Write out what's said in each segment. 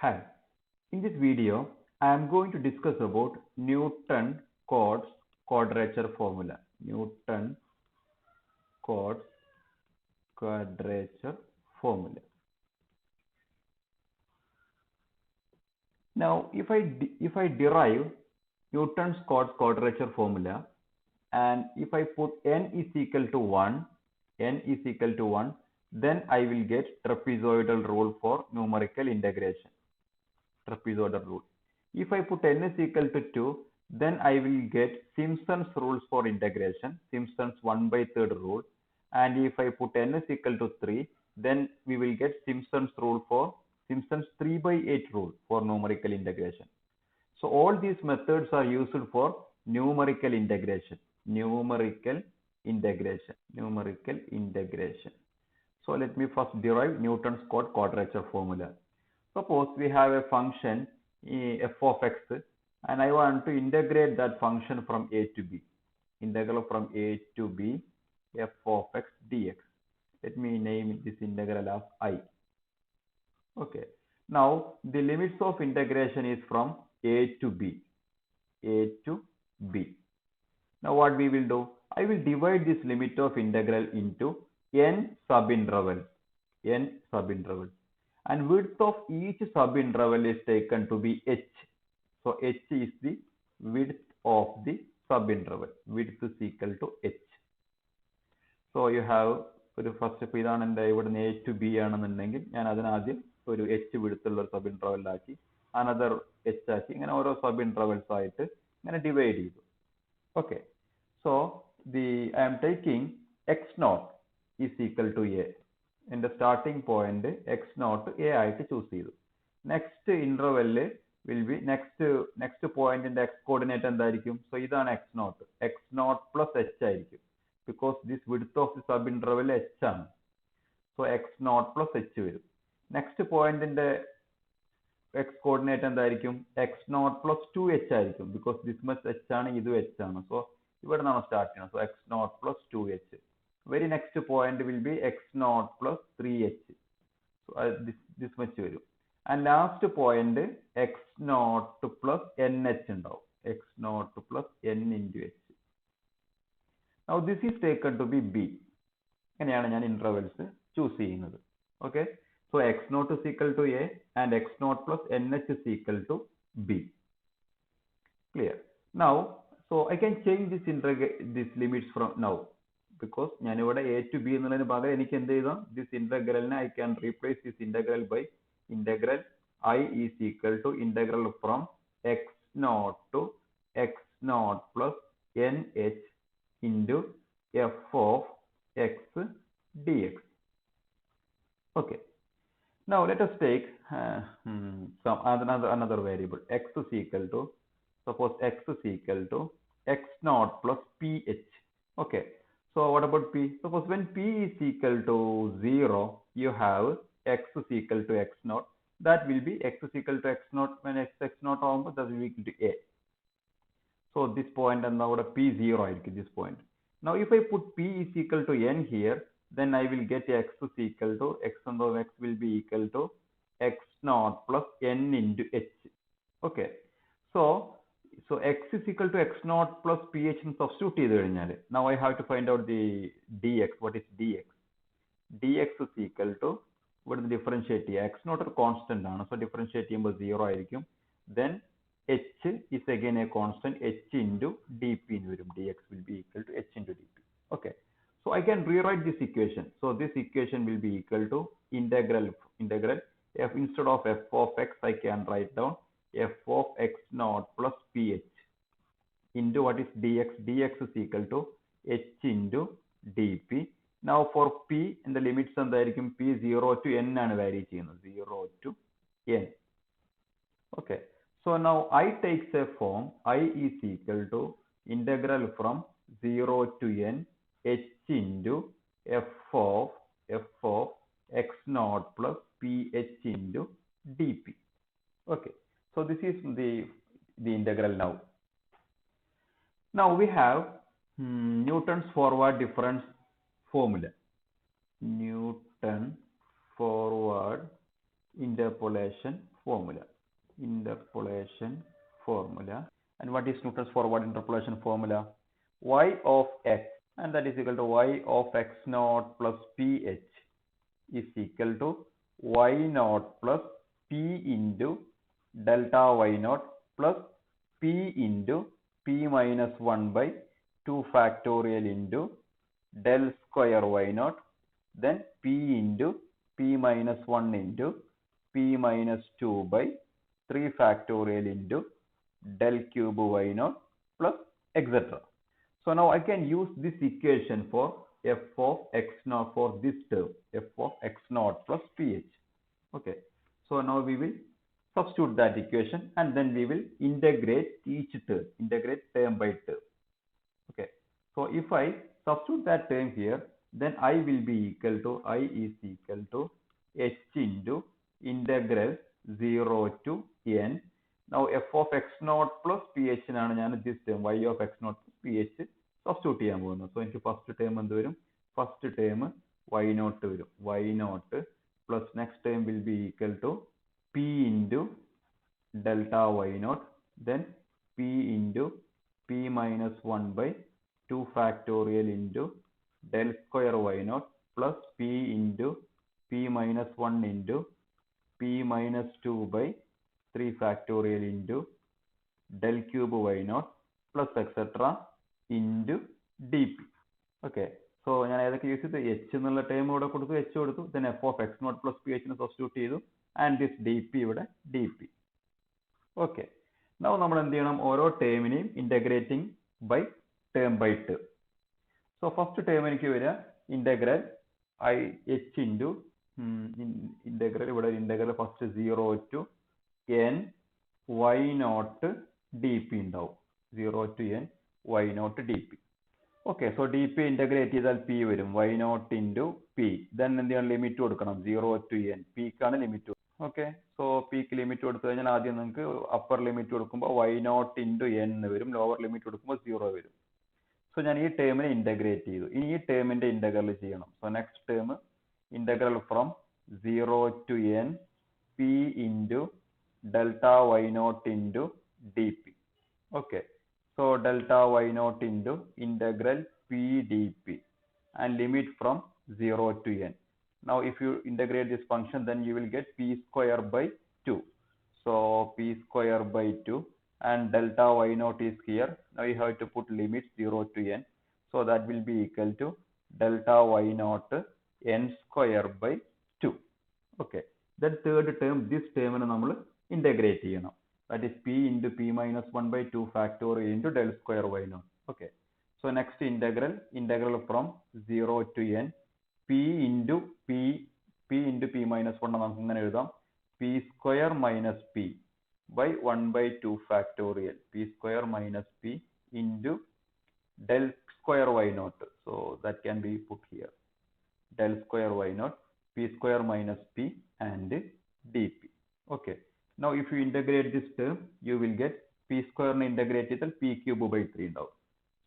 Hi, in this video, I am going to discuss about Newton-Cotes quadrature formula. Newton-Cotes quadrature formula. Now, if I derive Newton's Cotes quadrature formula, and if I put n is equal to 1, then I will get trapezoidal rule for numerical integration. Trapezoidal rule. If I put n is equal to 2, then I will get Simpson's rules for integration, Simpson's 1/3 rule. And if I put n is equal to 3, then we will get Simpson's 3/8 rule for numerical integration. So all these methods are used for numerical integration. So let me first derive Newton's Cotes quadrature formula. Suppose we have a function f of x, and I want to integrate that function from a to b. Integral from a to b f of x dx. Let me name this integral as I. Okay. Now the limits of integration is from a to b. Now what we will do? I will divide this limit of integral into n subintervals. And width of each subinterval is taken to be h. So h is the width of the subinterval. Width is equal to h. So you have first if ഇതാണ് എൻ്റെ ഇവിടുന്ന് a to b ആണെന്നുണ്ടെങ്കിൽ ഞാൻ അതിനാദ്യം ഒരു h width ഉള്ള subinterval ആക്കി another h ആക്കി ഇങ്ങനെ ഓരോ subintervals ആയിട്ട് ഇങ്ങനെ divide ചെയ്തു. Okay. So I am taking x naught is equal to a. In the starting point x naught a ആയിട്ട് choose ചെയ്തു. Next interval will be next point in the x coordinate എന്തായിരിക്കും? So ഇതാണ് x naught plus h ആയിരിക്കും. Because this width of the subinterval h ആണ്. So x naught plus h വരും. Next point in the x coordinate എന്തായിരിക്കും? x naught plus 2h ആയിരിക്കും. Because this much h ആണ്, ഇതും h ആണ്. So ഇവിടെ നമ്മൾ start ചെയ്യണം. So x naught plus 2h. Very next point will be x naught plus 3h. So this much വരും. And last point x naught plus nh ഉണ്ടാവും. x naught plus n into h. Now this is taken to be b. ഇങ്ങനെയാണ് ഞാൻ intervals choose ചെയ്യുന്നത്. Okay. So x naught is equal to a and x naught plus nh is equal to b. Clear. Now, so I can change this limits from now. Because ഞാൻ ഇവിടെ a to b എന്നുള്ളതിന് പകരം എനിക്ക് എന്ത് ചെയ്താം? This integral I can replace this integral by integral I is equal to integral from x naught to x naught plus nh into f of x dx. Okay. Now let us take another variable. X is equal to, suppose x is equal to x naught plus ph. Okay. So what about p? Suppose when p is equal to 0, you have x is equal to x naught. That will be x is equal to x naught. When x naught ആവുമ്പോൾ that will be equal to a. So this point and now p0 ആയിരിക്കും this point. Now if I put p is equal to n here, then I will get x is equal to x and x will be equal to x naught plus n into h. Okay. So x is equal to x naught plus ph and substitute ചെയ്തു കഴിഞ്ഞാൽ now I have to find out the dx. What is dx? dx is equal to ഇവിടുന്ന് differentiate ചെയ്യുക. x naught ഒരു constant ആണ്. So differentiate ചെയ്യുമ്പോൾ 0 ആയിരിക്കും. Then h is again a constant, h into dp എന്ന് വരും. dx will be equal to h into dp. Okay. So I can rewrite this equation. So this equation will be equal to integral f, instead of f of x I can write down f of x naught plus ph into what is dx. dx is equal to h into dp. Now for p in the limits എന്തായിരിക്കും? p 0 to n ആണ് vary ചെയ്യുന്നത്. 0 to n. Okay. So now I takes a form I is equal to integral from 0 to n h into f of x naught plus ph into dp. Okay. So this is the integral now. Now we have Newton's forward difference formula. Newton forward interpolation formula. Interpolation formula. And what is Newton's forward interpolation formula? Y of x, and that is equal to y of x naught plus ph is equal to y naught plus p into delta y naught plus p into p minus 1 by 2 factorial into del square y naught, then p into p minus 1 into p minus 2 by 3 factorial into del cube y naught plus etc. So now I can use this equation for f of x naught for this term, f of x naught plus ph. Okay. So now we will substitute that equation and then we will integrate each term, integrate term by term. Okay. So if I substitute that term here, then I will be equal to, I is equal to h into integral 0 to n. Now f of x naught plus ph ആണ് this term y of x naught plus ph substitute ചെയ്യാൻ പോകുന്നത്. So എനിക്ക് first term എന്ത് വരും? First term y naught വരും. Y naught plus next term will be equal to p into delta y naught, then p into p minus 1 by 2 factorial into del square y naught plus p into p minus 1 into p minus 2 by 3 factorial into del cube y naught plus etc. into dp. Okay. So ഞാൻ ഏതൊക്കെ use ചെയ്തു? h എന്നുള്ള term ഇവിടെ കൊടുത്തു, h കൊടുത്തു, then f of x naught plus ph നെ substitute ചെയ്തു, and this dp ഇവിടെ dp. Okay. Now നമ്മൾ എന്ത് ചെയ്യണം? ഓരോ ടേമിനെയും integrating by term. So first term എനിക്ക് വരിക integral I h into integral ഇവിടെ integral first 0 to n y naught dp ഉണ്ടാവും. 0 to n y naught dp. Okay, so dp integrate ചെയ്താൽ p വരും, y naught into p. Then എന്ത് ചെയ്യണം? Limit കൊടുക്കണം 0 to n. p ക്കാണ് limit. Okay. So പിക്ക് limit കൊടുത്തു കഴിഞ്ഞാൽ ആദ്യം നിങ്ങൾക്ക് അപ്പർ ലിമിറ്റ് കൊടുക്കുമ്പോൾ y naught into n വരും, ലോവർ ലിമിറ്റ് കൊടുക്കുമ്പോൾ 0 വരും. സോ ഞാൻ ഈ ടേമിനെ ഇന്റഗ്രേറ്റ് ചെയ്തു. ഇനി ഈ ടേമിന്റെ ഇന്റഗ്രൽ ചെയ്യണം. So next term integral from 0 to n p into delta y naught into dp. Okay. So delta y naught into integral p dp and limit from 0 to n. Now if you integrate this function, then you will get p square by 2. So p square by 2 and delta y naught is here. Now you have to put limit 0 to n. So that will be equal to delta y naught n square by 2. Okay. Then third term, this term നമ്മൾ integrate ചെയ്യണം. That is p into p minus 1 by 2 factorial into del square y naught. Okay. So next integral from 0 to n p into p minus 1 നമുക്ക് ഇങ്ങനെ എഴുതാം, p square minus p by 1 by 2 factorial, p square minus p into del square y naught. So that can be put here, del square y naught, p square minus p and dp. Okay. Now if you integrate this term, you will get p square നെ integrate ചെയ്താൽ p cube by 3 ഉണ്ടാവും.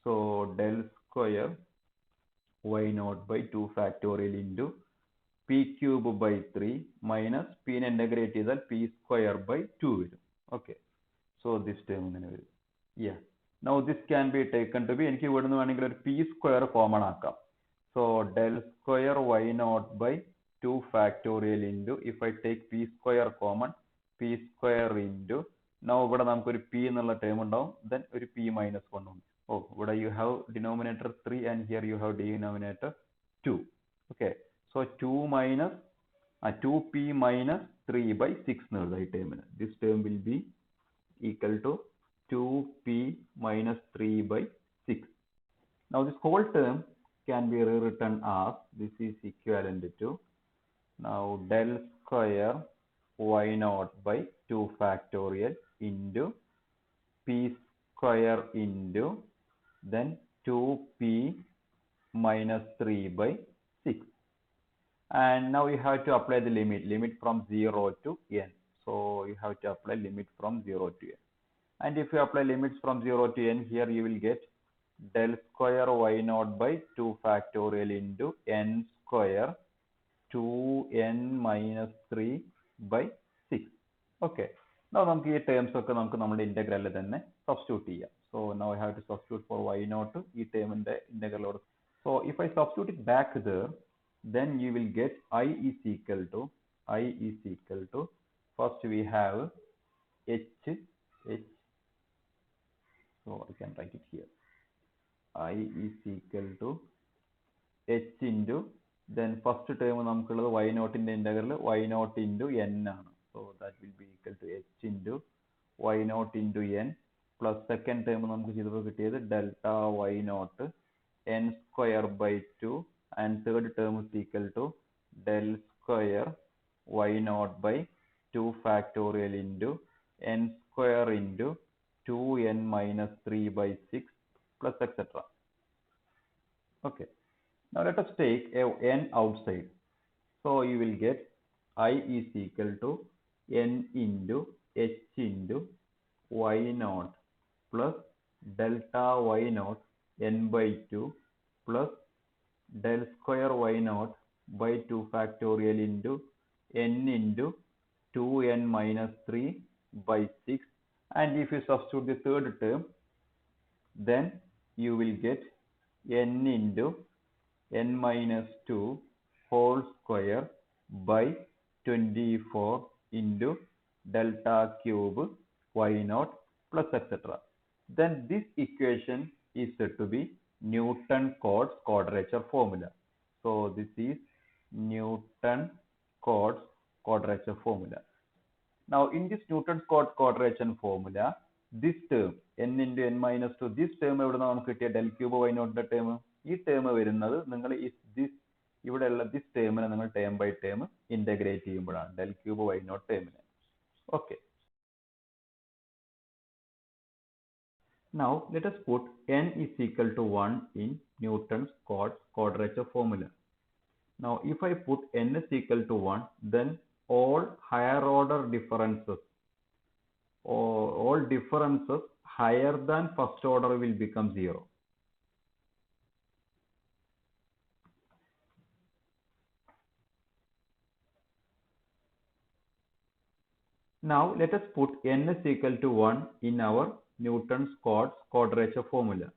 So del square y naught by 2 factorial into p cube by 3 minus p നെ integrate ചെയ്താൽ p square by 2 വരും. Okay. So this term ഇങ്ങനെ വരും. Yeah. Now this can be taken to be, എനിക്ക് ഇവിടുന്ന് വേണമെങ്കിൽ ഒരു p square കോമൺ ആക്കാം. So del square y naught by 2 factorial into, if I take p square common, p square into, now ഇവിടെ നമുക്കൊരു p എന്നുള്ള ടേം ഉണ്ടാവും, then ഒരു p minus 1 ഉണ്ട്. Oh, ഇവിടെ you have denominator 3 and here you have denominator 2. Okay. So 2p minus 3 by 6 എന്ന് എഴുതാം ഈ ടേമിന്. This term will be equal to 2p minus 3 by 6. Now this whole term can be rewritten as, this is equivalent to, now del square y naught by 2 factorial into p square into then 2p minus 3 by 6. And now you have to apply the limit from 0 to n. So you have to apply limit from 0 to n. And if you apply limits from 0 to n, here you will get del square y naught by 2 factorial into n square 2n minus 3 by 6. Okay. Now നമുക്ക് ഈ terms ഒക്കെ നമുക്ക് നമ്മുടെ ഇന്റഗ്രലിൽ തന്നെ substitute ചെയ്യാം. So now I have to substitute for y naught ഈ ടേമിന്റെ ഇന്റഗ്രലോട്. So if I substitute it back there, then you will get I is equal to first we have h. So I can write it here. I is equal to h into then first term നമുക്കുള്ളത് y naught ന്റെ integral y naught into n ആണ്. So that will be equal to h into y naught into n plus second term നമുക്ക് ചെയ്തപ്പോൾ കിട്ടിയത് delta y naught n square by 2 and third term is equal to del square y naught by 2 factorial into n square into 2n minus 3 by 6 plus etc. Okay. Now let us take n outside. So you will get I is equal to n into h into y naught plus delta y naught n by 2 plus del square y naught by 2 factorial into n into 2n minus 3 by 6. And if you substitute the third term, then you will get n into n minus 2 whole square by 24 into delta cube y naught plus etc. Then this equation is said to be Newton-Cotes quadrature formula. So this is Newton-Cotes quadrature formula. Now in this Newton-Cotes quadrature formula, this term n into n minus 2, this term എവിടുന്നാണ് നമുക്ക് കിട്ടിയ del cube y naught ന്റെ term. ഈ term വരുന്നത് നിങ്ങൾ ഇവിടെയുള്ള this ടേമിനെ നിങ്ങൾ term by term integrate ചെയ്യുമ്പോഴാണ് del cube y naught ടേമിനെ. Okay. Now let us put n is equal to 1 in Newton's Cotes quadrature formula. Now if I put n is equal to 1, then all higher order differences or all differences higher than first order will become 0. Now let us put n is equal to 1 in our Newton's Cotes quadrature formula.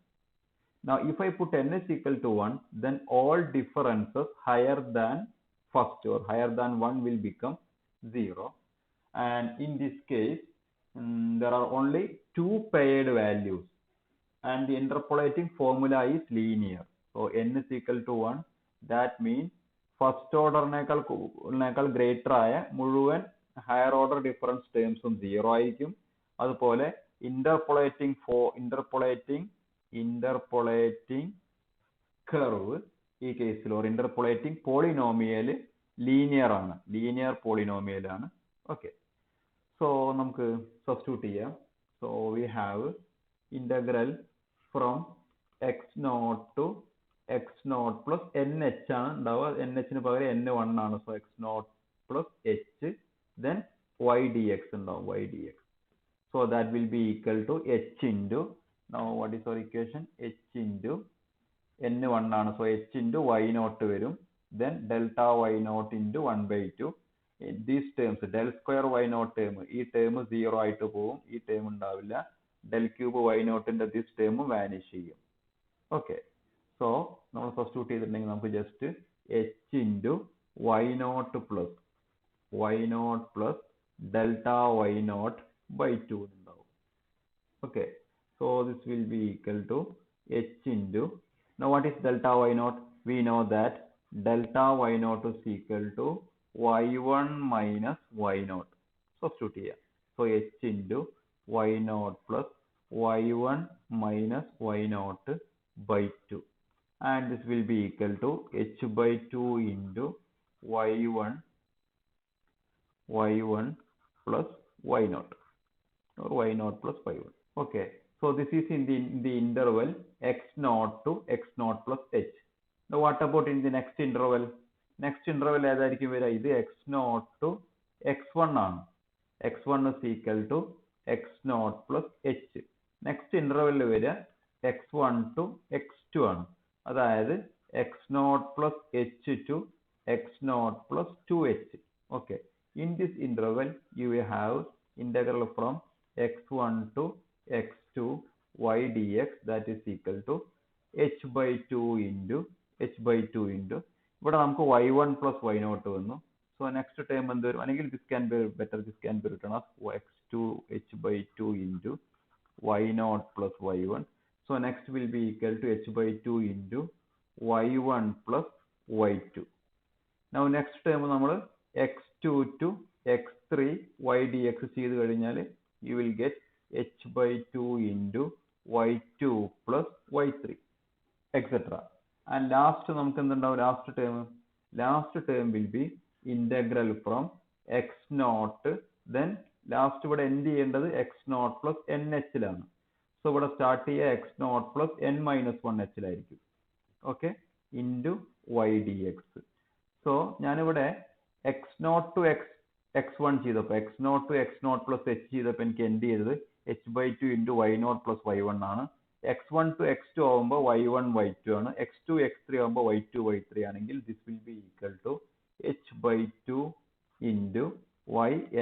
Now if I put n is equal to 1, then all differences higher than first or higher than 1 will become 0. And in this case, there are only two paired values and the interpolating formula is linear. So n is equal to 1, that means first order നേക്കാൾ greater ആയ മുഴുവൻ higher order difference terms 0 ആയിരിക്കും. അതുപോലെ interpolating curve ഈ കേസിൽ or interpolating polynomial linear ആണ്, linear polynomial ആണ്. Okay. So നമുക്ക് substitute ചെയ്യാം. So we have integral from x naught to x naught plus nh ആണ് ഉണ്ടാവുക. nh ന് പകരം n1 ആണ്. So x naught plus h then y dx ഉണ്ടാവും, y dx. So that will be equal to h into, now what is our equation? h into n1 ആണ്. So h into y naught വരും. Then delta y naught into 1 by 2. These terms del square y naught term ഈ term 0 ആയിട്ട് പോകും, ഈ term ഉണ്ടാവില്ല. del cube y naught ന്റെ this term vanish ചെയ്യും. Okay. So നമ്മൾ substitute ചെയ്തിട്ടുണ്ടെങ്കിൽ നമുക്ക് just h into y naught plus delta y naught by 2 ഉണ്ടാവും. Okay. So this will be equal to h into, now what is delta y naught? We know that delta y naught is equal to y1 minus y naught. Substitute here. So h into y naught plus y1 minus y naught by 2. And this will be equal to h by 2 into y1 plus y naught or y naught plus y1. Okay. So this is in the interval x naught to x naught plus h. Now what about in the next interval? Next interval ഏതായിരിക്കും വരിക? ഇത് x naught to x1 ആണ്. x1 is equal to x naught plus h. Next interval വരിക x1 to x2 ആണ്. അതായത് x naught plus h to x naught plus 2h. Okay. In this interval, you will have integral from x1 to x2 y dx, that is equal to h by 2 into ഇവിടെ നമുക്ക് y1 plus y0 വന്നു. So next term എന്ത് വരും? അല്ലെങ്കിൽ this can be better, this can be written as x2 h by 2 into y0 plus y1. So next will be equal to h by 2 into y1 plus y2. Now next term നമ്മൾ x2 to x3 y dx ചെയ്ത് കഴിഞ്ഞാൽ you will get h by 2 into y2 plus y3, etc. And last നമുക്ക് എന്തുണ്ടാവും? last term will be integral from x naught, then last ഇവിടെ end ചെയ്യേണ്ടത് x naught plus nh ലാണ്. So ഇവിടെ start ചെയ്യുക x naught plus n minus 1 h ലായിരിക്കും. Okay, into y dx. So ഞാനിവിടെ x naught to x1 ചെയ്തപ്പോൾ x naught to x naught plus h ചെയ്തപ്പോൾ എനിക്ക് end ചെയ്തത് h by 2 into y naught plus y1 ആണ്. x1 to x2 ആവുമ്പോൾ y1 y2 ആണ്. x2 x3 ആവുമ്പോൾ y2 y3 ആണെങ്കിൽ this will be equal to h by 2 into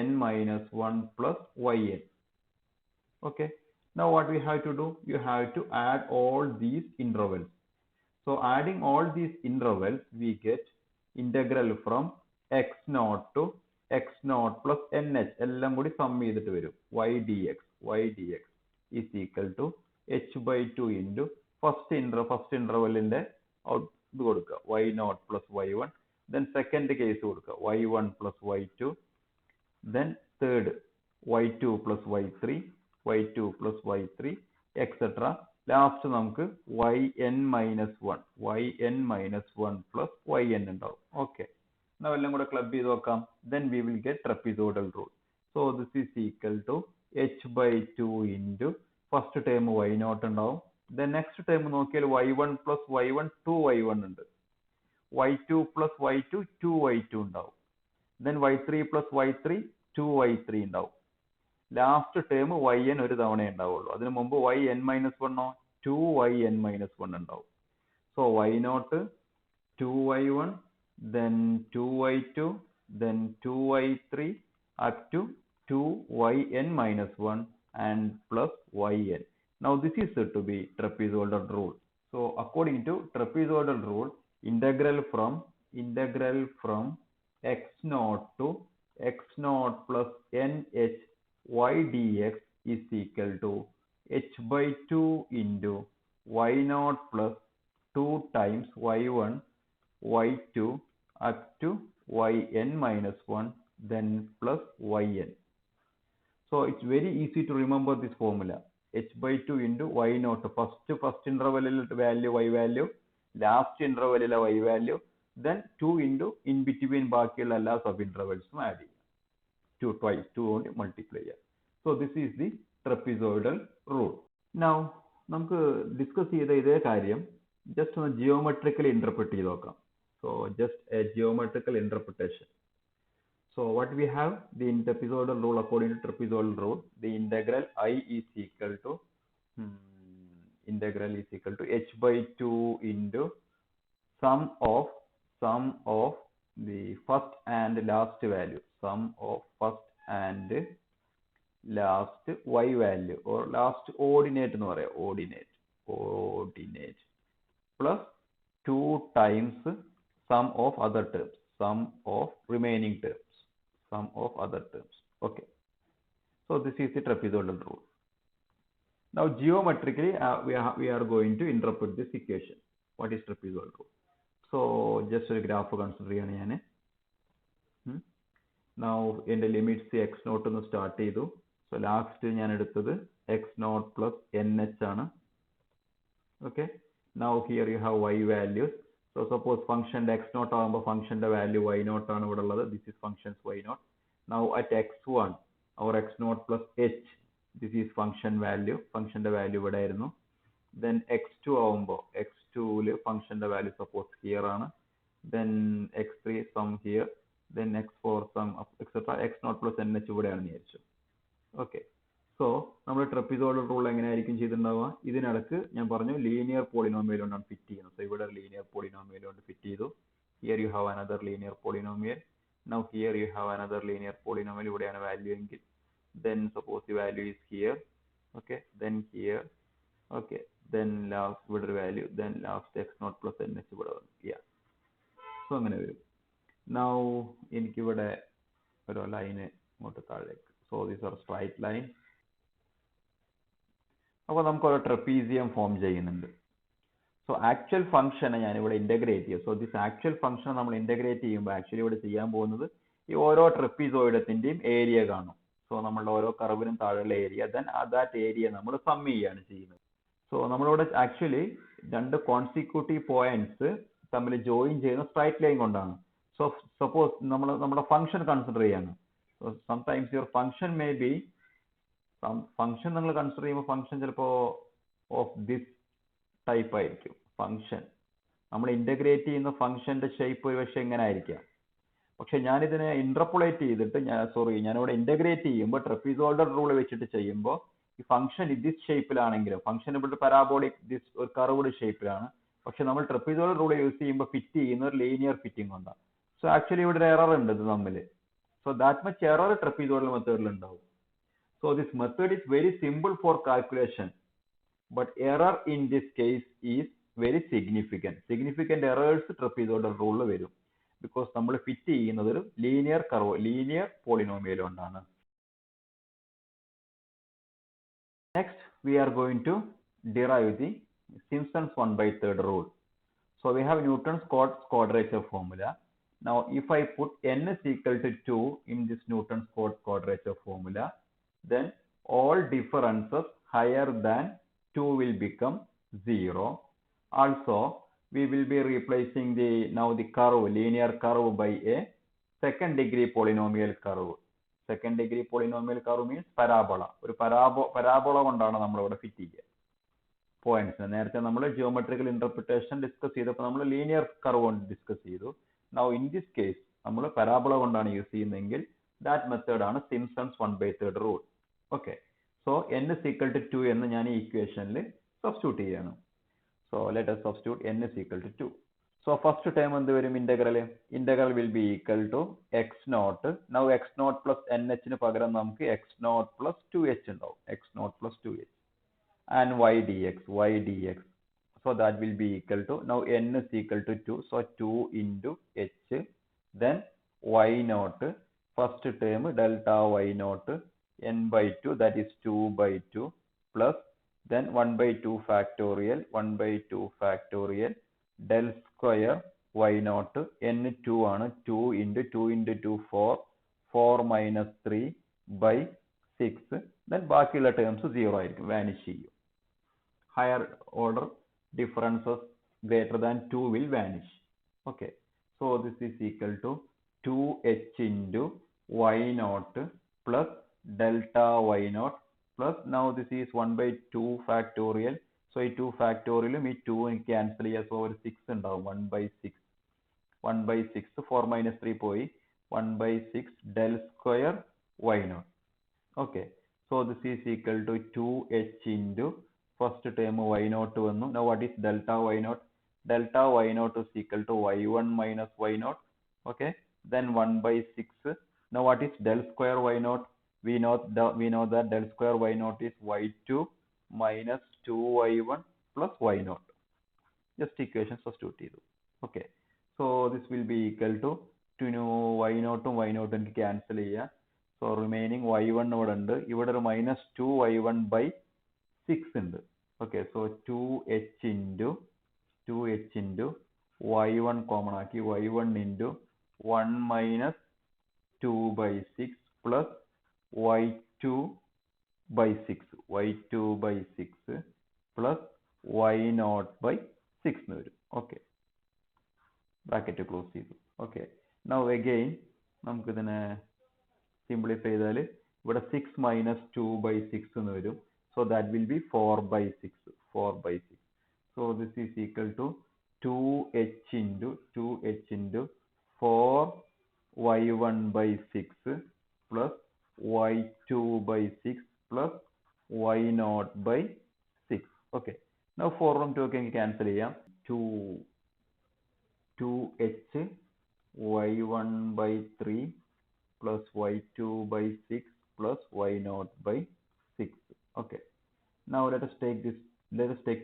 yn minus 1 plus yn. Okay, now what we have to do? You have to add all these intervals. So adding all these intervals, we get integral from x naught to x naught plus nh എല്ലാം കൂടി sum ചെയ്തിട്ട് വരും y dx is equal to h by 2 into first interval ന്റെ ഇത് കൊടുക്കുക y0 plus y1, then second case കൊടുക്കുക y1 plus y2, then third y2 plus y2 plus y3, etc. Last നമുക്ക് yn minus 1 plus yn ഉണ്ടാവും. Okay, now എല്ലാം കൂടെ club ചെയ്ത് നോക്കാം. Then we will get trapezoidal rule. So this is equal to h by 2 into first term y0 ഉണ്ടാവും. Then next term നോക്കിയാൽ y1 plus y1 2y1 ഉണ്ട്. y2 plus y2 2y2 ഉണ്ടാവും. Then y3 plus y3 2y3 ഉണ്ടാവും. Last term yn ഒരു തവണ ഉണ്ടാവുള്ളൂ. അതിനു മുമ്പ് yn minus 1 2yn minus 1 ഉണ്ടാവും. So y0 2y1, then 2y2, then 2y3 up to 2yn minus 1 and plus yn. Now this is said to be trapezoidal rule. So according to trapezoidal rule, integral from x0 to x0 plus nh y dx is equal to h by 2 into y0 plus 2 times y1 y2 up to yn minus 1 then plus yn. So it's very easy to remember this formula. H by 2 into y0, first interval value y value, last interval y value, then 2 into in between ബാക്കിയുള്ള എല്ലാ sub intervals add ചെയ്യാം. 2 കൊണ്ട് multiply ചെയ്യാം. So this is the trapezoidal rule. Now നമുക്ക് discuss ചെയ്ത ഇതേ കാര്യം just ഒന്ന് ജിയോമെട്രിക്കലി ഇന്റർപ്രറ്റ് ചെയ്ത് നോക്കാം. So just a geometrical interpretation. So what we have, the trapezoidal rule, according to trapezoidal rule, the integral I is equal to h by 2 into sum of the first and last value, sum of first and last y value or last ordinate എന്ന് പറയാം, ordinate plus 2 times sum of other terms, sum of remaining terms, sum of other terms. Okay, so this is the trapezoidal rule. Now geometrically we are going to interpret this equation. What is trapezoidal rule? So just a graph consider ചെയ്യാണ് ഞാൻ. Now എൻ്റെ limits x0 എന്ന് start ചെയ്തു. So last ഞാൻ എടുത്തത് x0 plus nh ആണ്. Okay, now here you have y values. So suppose function x0 ആകുമ്പോൾ ഫംഗ്ഷന്റെ വാല്യൂ y0 ആണ് ഇവിടെ ഉള്ളത്. This is functions y0. Now at x1 or x0 plus h, this is function value, ഫംഗ്ഷന്റെ value ഇവിടെ ആയിരുന്നു. Then x2 ആവുമ്പോൾ x2ല് ഫംഗ്ഷന്റെ വാല്യൂ suppose here ആണ്. Then x3 some here, then x4 some etc. x0 plus nh ഇവിടെയാണെന്ന് വിചാരിച്ചു. Okay, so നമ്മൾ trapezoidal rule എങ്ങനെയായിരിക്കും ചെയ്തിട്ടുണ്ടാവുക? ഇതിനിടക്ക് ഞാൻ പറഞ്ഞു ലീനിയർ പോളിനോമിയൽ കൊണ്ടാണ് ഫിറ്റ് ചെയ്യുന്നത്. So ഇവിടെ ലീനിയർ പോളിനോമിയൽ കൊണ്ട് ഫിറ്റ് ചെയ്തു. Here you have another linear polynomial. Now here you have another linear polynomial. ഇവിടെയാണ് വാല്യൂ എങ്കിൽ then suppose the value is here, okay, then here, okay, then last ഇവിടെ value, then last x0 plus nh ഇവിടെ വന്നു. Yeah, so അങ്ങനെ വരും. Now എനിക്കിവിടെ ഒരു line ഇങ്ങോട്ട് താഴേക്ക്, so these are straight line. അപ്പോൾ നമുക്ക് ഒരു ട്രപ്പീസിയം ഫോം ചെയ്യുന്നുണ്ട്. സോ ആക്ച്വൽ ഫംഗ്ഷനെ ഞാനിവിടെ ഇൻ്റഗ്രേറ്റ് ചെയ്യും. സോ ദിസ് ആക്ച്വൽ ഫംഗ്ഷൻ നമ്മൾ ഇൻ്റഗ്രേറ്റ് ചെയ്യുമ്പോൾ ആക്ച്വലി ഇവിടെ ചെയ്യാൻ പോകുന്നത് ഈ ഓരോ ട്രപ്പീസോയിഡത്തിൻ്റെയും ഏരിയ കാണും. സോ നമ്മളുടെ ഓരോ കർവിനും താഴെയുള്ള ഏരിയ, ദെൻ ദാറ്റ് ഏരിയ നമ്മൾ സം ചെയ്യാണ് ചെയ്യുന്നത്. സോ നമ്മളിവിടെ ആക്ച്വലി രണ്ട് കോൺസിക്യൂട്ടീവ് പോയിന്റ്സ് തമ്മിൽ ജോയിൻ ചെയ്യുന്ന സ്ട്രൈറ്റ് ലൈൻ കൊണ്ടാണ്. സോ സപ്പോസ് നമ്മുടെ ഫംഗ്ഷൻ കൺസിഡർ ചെയ്യാണ്. So sometimes your function may be, function നിങ്ങൾ കൺസിഡർ ചെയ്യുമ്പോൾ ഫംഗ്ഷൻ ചിലപ്പോൾ ഓഫ് ദിസ് ടൈപ്പ് ആയിരിക്കും. ഫംഗ്ഷൻ നമ്മൾ ഇൻ്റഗ്രേറ്റ് ചെയ്യുന്ന ഫംഗ്ഷന്റെ ഷേപ്പ് ഒരു പക്ഷേ എങ്ങനെ ആയിരിക്കാം. പക്ഷെ ഞാനിതിനെ ഇന്റർപോളേറ്റ് ചെയ്തിട്ട് ഞാനിവിടെ ഇൻ്റഗ്രേറ്റ് ചെയ്യുമ്പോൾ ട്രപ്പീസോയിഡൽ റൂൾ വെച്ചിട്ട് ചെയ്യുമ്പോൾ ഈ ഫംഗ്ഷൻ ദിസ് ഷേപ്പിലാണെങ്കിലും ഫംഗ്ഷൻ ഇവിടെ പരാബോളിക് ദിസ് ഒരു കർവ്ഡ് ഷേപ്പിലാണ്. പക്ഷെ നമ്മൾ ട്രപ്പീസോയിഡൽ റൂൾ യൂസ് ചെയ്യുമ്പോൾ ഫിറ്റ് ചെയ്യുന്ന ഒരു ലീനിയർ ഫിറ്റിംഗ് കൊണ്ടാണ്. സോ ആക്ച്വലി ഇവിടെ ഒരു എറർ ഉണ്ട് ഇത് തമ്മിൽ. സോ ദാറ്റ് മച്ച് എറർ ട്രപ്പീസോയിഡൽ മെത്തേഡിൽ ഉണ്ടാവും. So this method is very simple for calculation, but error in this case is very significant. Significant errors trapezoidal rule വരും, because നമ്മൾ ഫിറ്റ് ചെയ്യുന്നത് ഒരു ലീനിയർ കർവ്, ലീനിയർ പോളിനോമിയൽ കൊണ്ടാണ്. Next we are going to derive the Simpson's 1/3 rule. So we have Newton's quadrature formula. Now if I put n is equal to 2 in this Newton's quadrature formula, then all differences higher than 2 will become 0. Also, we will be replacing the curve, linear curve, by a second degree polynomial curve. Second degree polynomial curve means parabola. ഒരു parabola കൊണ്ടാണ് നമ്മൾ ഇവിടെ fit ചെയ്യുക points. നേരത്തെ നമ്മൾ geometrical interpretation discuss ചെയ്തപ്പോൾ നമ്മൾ linear curve കൊണ്ട് ഡിസ്കസ് ചെയ്തു. Now in this case നമ്മൾ പരാബോള കൊണ്ടാണ് യൂസ് ചെയ്യുന്നതെങ്കിൽ that method ആണ് Simpson's 1/3 rule. Okay, so n is equal to 2 എന്ന് ഞാൻ ഈ ഇക്വേഷനിൽ സബ്സ്റ്റിറ്റ്യൂട്ട് ചെയ്യാണ്. So let us substitute n is equal to 2. So first term എന്ത് വരും? Integral will be equal to x0. Now x0 plus nh ന് പകരം നമുക്ക് x0 plus 2h ഉണ്ടാവും. x0 plus 2h and y dx. So that will be equal to, now n is equal to 2, so 2 into h, then y0, first term delta y0, n by 2, that is 2 by 2, plus then 1 by 2 factorial, del square y0, n 2 ആണ്, 2 into 2 4 minus 3 by 6, then ബാക്കിയുള്ള terms 0 ആയിരിക്കും, vanish ചെയ്യും. Higher order differences greater than 2 will vanish. Okay, so this is equal to 2h into y0 plus delta y0 plus, now this is 1 by 2 factorial. So ഈ 2 factorial ഈ 2 cancel ചെയ്യാം, so ഒരു 6 ഉണ്ടാവും. 1 by 6 4 minus 3 പോയി, 1 by 6 del square y0. Okay, so this is equal to 2h into first term y0 വന്നു. Now what is delta y0? Delta y0 is equal to y1 minus y0. Okay, then 1 by 6. Now what is del square y0? We know that del square y0 is y2 minus 2y1 plus y0. Just equation substitute ചെയ്തു. Okay, so this will be equal to y0 ഉം y0 എനിക്ക് cancel ചെയ്യാം. So remaining y1 ഇവിടെ ഉണ്ട്, ഇവിടെ ഒരു minus 2y1 by 6 ഉണ്ട്. Okay, so 2h into y1 common ആക്കി, y1 into 1 minus 2 by 6 plus y2 by 6 plus y0 by 6 എന്ന് വരും. Okay, ബ്രാക്കറ്റ് ക്ലോസ് ചെയ്തു. Okay, now again നമുക്ക് ഇതിനെ സിംപ്ലിഫൈ ചെയ്താൽ ഇവിടെ 6 minus 2 by 6 എന്ന് വരും. So that will be 4 by 6. So this is equal to 2h into 4 y1 by 6 plus y2 by 6 plus y0 by 6. Okay, now 4 from 2 can cancel ചെയ്യാം. 2h y1 by 3 plus y2 by 6 plus y naught by 6. Okay. Now let us take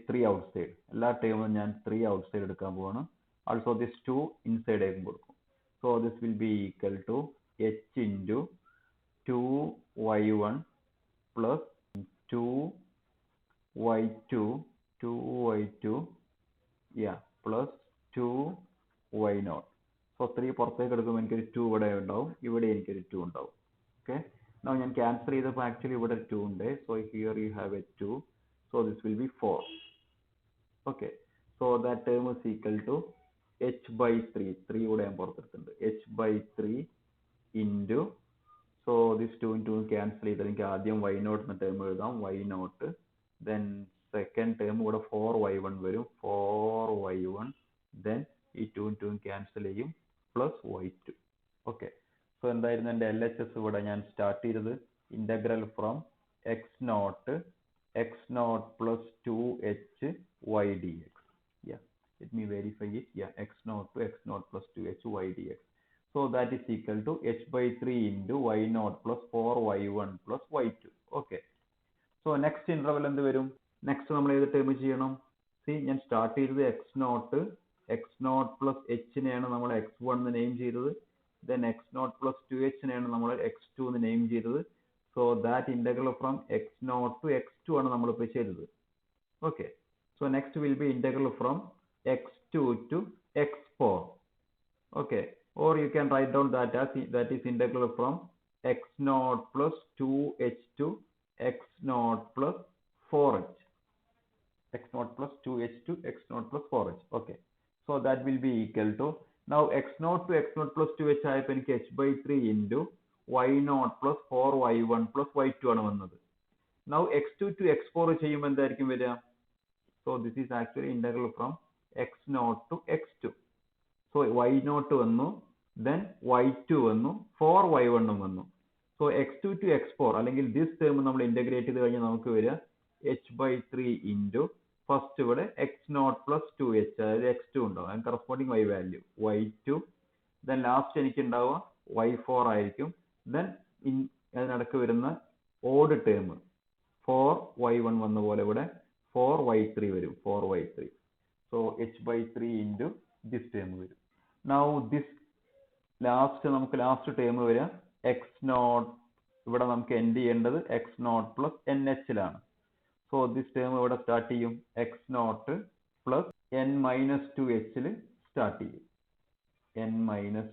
3 outside. All term 3 outside എടുക്കാൻ പോവാണ്. Also this 2 inside ആയിരിക്കും കൊടുക്കും. So this will be equal to h into 2y1 plus 2y2 yeah plus 2y0. So 3 പുറത്തേക്ക് എടുക്കുമ്പോൾ എനിക്കൊരു 2 ഇവിടെ ഉണ്ടാവും, ഇവിടെ എനിക്കൊരു 2 ഉണ്ടാവും. Okay. Now ഞാൻ cancel ചെയ്തപ്പോൾ actually ഇവിടെ 2 ഉണ്ട്. So here you have a 2. So this will be 4. Okay. So that term is equal to h by 3. 3 ഇവിടെ ഞാൻ പുറത്തെടുത്തിട്ടുണ്ട്. h by 3 into, so this 2 into cancel ചെയ്താൽ എനിക്ക് ആദ്യം y0 എന്ന ടേം എഴുതാം, y0. Then second term ഇവിടെ 4y1 വരും, 4y1. Then ഈ 2 into cancel ചെയ്യും, plus y2. Okay. So എന്തായിരുന്നു എൻ്റെ LHS ഇവിടെ ഞാൻ സ്റ്റാർട്ട് ചെയ്തത് integral from x0 plus 2h y dx. Yeah, let me verify it. Yeah, x0 to x0 plus 2h y dx. So that is equal to h by 3 into y0 plus 4y1 plus y2. Okay. So next interval എന്ത് വരും? Next നമ്മൾ ഏത് term ചെയ്യണം? See, ഞാൻ start ചെയ്തത് x0 plus h നെയാണ് നമ്മൾ x1 എന്ന് നെയിം ചെയ്തത്. Then x0 plus 2h നെയാണ് നമ്മൾ x2 എന്ന് നെയിം ചെയ്തത്. So that integral from x0 to x2 ആണ് നമ്മൾ ഇപ്പോൾ ചെയ്തത്. Okay. So next will be integral from x2 to x4. Okay. Or you can write down that as that is integral from x0 plus 2h to x0 plus 4h. x0 plus 2h to x0 plus 4h. Okay. So that will be equal to, now x0 to x0 plus 2h ആയപ്പോൾ എനിക്ക് h by 3 into y0 plus 4y1 plus y2 ആണ് വന്നത്. Now x2 to x4 ചെയ്യുമ്പോൾ എന്തായിരിക്കും വരിക? So this is actually integral from x0 to x2. So y0 വന്നു, then y2 വന്നു, 4y1 വന്നു. So x2 to x4 അല്ലെങ്കിൽ this term നമ്മൾ integrate ചെയ്ത് കഴിഞ്ഞാൽ നമുക്ക് വരിക h by 3 into first ഇവിടെ x0 plus 2h, അതായത് x2 ഉണ്ടാവും, and corresponding y value y2. Then last എനിക്ക് ഉണ്ടാവുക y4 ആയിരിക്കും. Then അതിനടക്ക് വരുന്ന odd term 4y1 വന്ന പോലെ ഇവിടെ 4y3 വരും, 4y3. So h by 3 into this term വരും. Now this നമുക്ക് ലാസ്റ്റ് ടേം വരിക x0, ഇവിടെ നമുക്ക് എൻഡ് ചെയ്യേണ്ടത് x0 plus nh ലാണ്. So this term ഇവിടെ സ്റ്റാർട്ട് ചെയ്യും x0 plus n minus 2h ൽ സ്റ്റാർട്ട് ചെയ്യും, n minus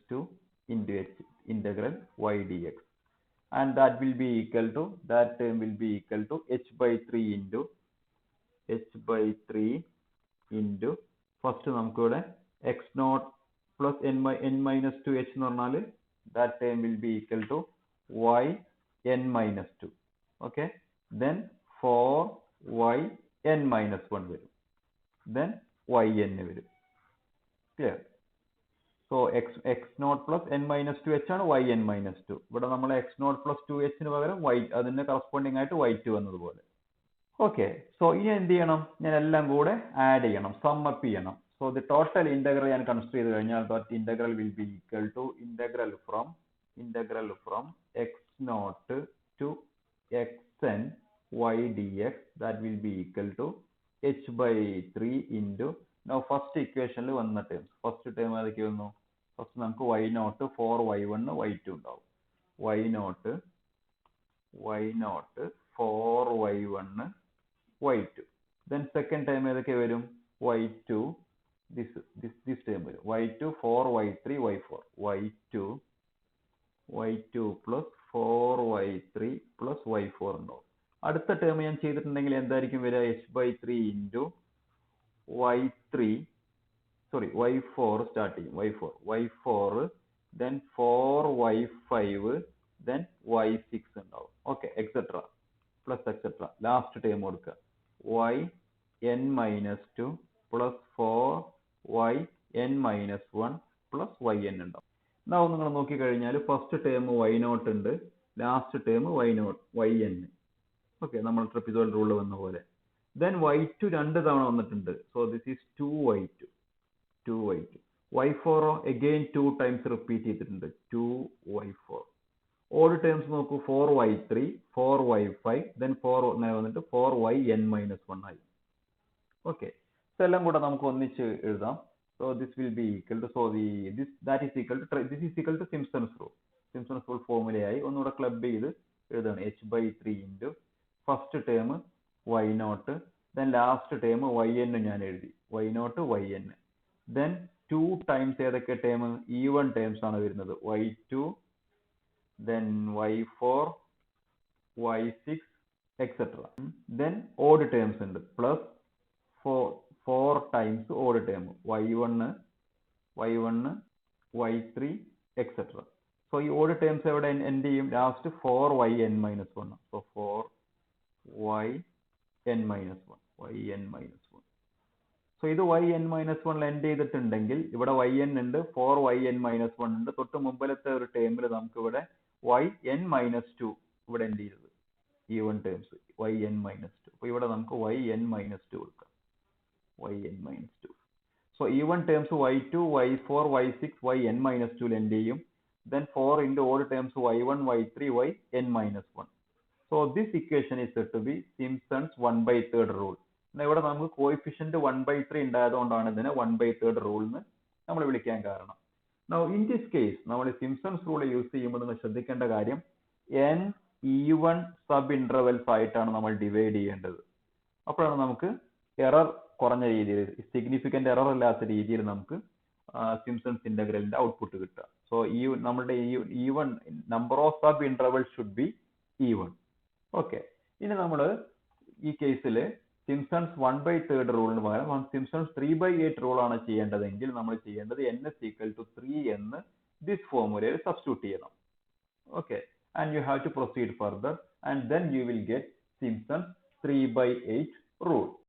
2 into h integral y dx. And that will be equal to, that term will be equal to h by 3 into first നമുക്ക് ഇവിടെ x0 plus n minus 2h എന്ന് പറഞ്ഞാൽ that term will be equal to y n minus 2. Okay. Then 4y n minus 1 വരും, then yn വരും. Clear? So x0 plus n minus 2h ആണ് yn minus 2. ഇവിടെ നമ്മൾ x0 plus 2h ന് പകരം y, അതിന്റെ കറസ്പോണ്ടിങ് ആയിട്ട് y2 വന്നതുപോലെ. Okay. So ഇനി എന്ത് ചെയ്യണം? ഞാൻ എല്ലാം കൂടെ ആഡ് ചെയ്യണം, sum up ചെയ്യണം. So the total integral ഞാൻ കൺസിഡർ ചെയ്ത് കഴിഞ്ഞാൽ that integral will be equal to integral from x0 to xn y dx. That will be equal to h by 3 into, now first equation ൽ വന്ന terms, first term ഏതൊക്കെ വന്നു? First നമുക്ക് y0 4y1 y2 ഉണ്ടാവും, y0 4y1 y2. Then second term ഏതൊക്കെ വരും? y2, this term വരും, y2 4y3 y4, y2 plus 4y3 plus y4 ഉണ്ടാവും. അടുത്ത ടേം ഞാൻ ചെയ്തിട്ടുണ്ടെങ്കിൽ എന്തായിരിക്കും വരിക? h by 3 into y4 start ചെയ്യും, y4 then 4y5 then y6 ഉണ്ടാവും. Okay, etc. plus etc. Last term കൊടുക്കുക yn minus 2 plus 4yn minus 1 plus yn ഉണ്ടാവും. now നിങ്ങൾ നോക്കിക്കഴിഞ്ഞാൽ ഫസ്റ്റ് ടേം y0 ഉണ്ട്, ലാസ്റ്റ് ടേം yn. Okay, നമ്മൾ trapezoidal rule വന്ന പോലെ. Then y2 രണ്ട് തവണ വന്നിട്ടുണ്ട്, so this is 2y2. y4 again 2 times repeat ചെയ്തിട്ടുണ്ട്, 2y4. നോക്കൂ 4y3 4y5 then 4 വന്നിട്ട് 4yn minus 1 ആയി. ഓക്കെ, സോ എല്ലാം കൂടെ നമുക്ക് ഒന്നിച്ച് എഴുതാം. So this will be equal to this is equal to Simpson's rule ഫോർമുലയായി ഒന്നുകൂടെ ക്ലബ് ചെയ്ത് എഴുതാണ്. h/3 into first term y0 then last term yn ഞാൻ എഴുതി y0 yn then 2 ടൈംസ് ഏതൊക്കെ ടേം ഈവൺ ടേംസ് ആണ് വരുന്നത് y2 then y4 y6 etc. then odd terms ഉണ്ട് plus 4 times odd term y1 y3 etc. so ഈ odd terms എവിടെ end ചെയ്യും last 4yn minus 1. so 4yn minus 1 so ഇത് yn minus 1 end ചെയ്തിട്ടുണ്ടെങ്കിൽ ഇവിടെ yn ഉണ്ട് 4yn minus 1 ഉണ്ട്. തൊട്ട് മുമ്പിലത്തെ ഒരു ടേമിൽ നമുക്ക് ഇവിടെ yn minus 2 ഇവിടെ end ചെയ്തത് ഈവൺ ടേംസ് yn minus 2. അപ്പോൾ ഇവിടെ നമുക്ക് yn minus 2 കൊടുക്കാം yn minus 2. so even terms y2 y4 y6 yn minus 2 end ചെയ്യും. then 4 into odd terms y1 y3 yn minus 1. so this equation is said to be Simpson's 1/3 rule. ഇവിടെ നമുക്ക് coefficient 1/3 ഉണ്ടായതുകൊണ്ടാണ് ഇതിനെ 1/3 rule എന്ന് നമ്മൾ വിളിക്കാൻ കാരണം. Now in this case നമ്മൾ Simpsons rule use ചെയ്യുമ്പോൾ നിങ്ങൾ ശ്രദ്ധിക്കേണ്ട കാര്യം n ഈവൺ സബ് ഇന്റർവെൽസ് ആയിട്ടാണ് നമ്മൾ ഡിവൈഡ് ചെയ്യേണ്ടത്. അപ്പോഴാണ് നമുക്ക് എറർ കുറഞ്ഞ രീതിയിൽ സിഗ്നിഫിക്കന്റ് എറർ ഇല്ലാത്ത രീതിയിൽ നമുക്ക് സിംപ്സൺസ് ഇന്റഗ്രലിന്റെ ഔട്ട്പുട്ട് കിട്ടുക. സോ ഈ നമ്മുടെ even number of sub intervals should be even. Okay, ഇനി നമ്മൾ ഈ കേസിൽ സിംപ്സൺസ് 1/3 റൂളിന് പകരം സിംപ്സൺസ് 3/8 റൂൾ ആണ് ചെയ്യേണ്ടതെങ്കിൽ നമ്മൾ ചെയ്യേണ്ടത് n is equal to 3 എന്ന് ദിസ് ഫോർമുലയിൽ സബ്സ്റ്റിറ്റ്യൂട്ട് ചെയ്യണം. Okay, and you have to proceed further and then you will get Simpson's 3/8 rule.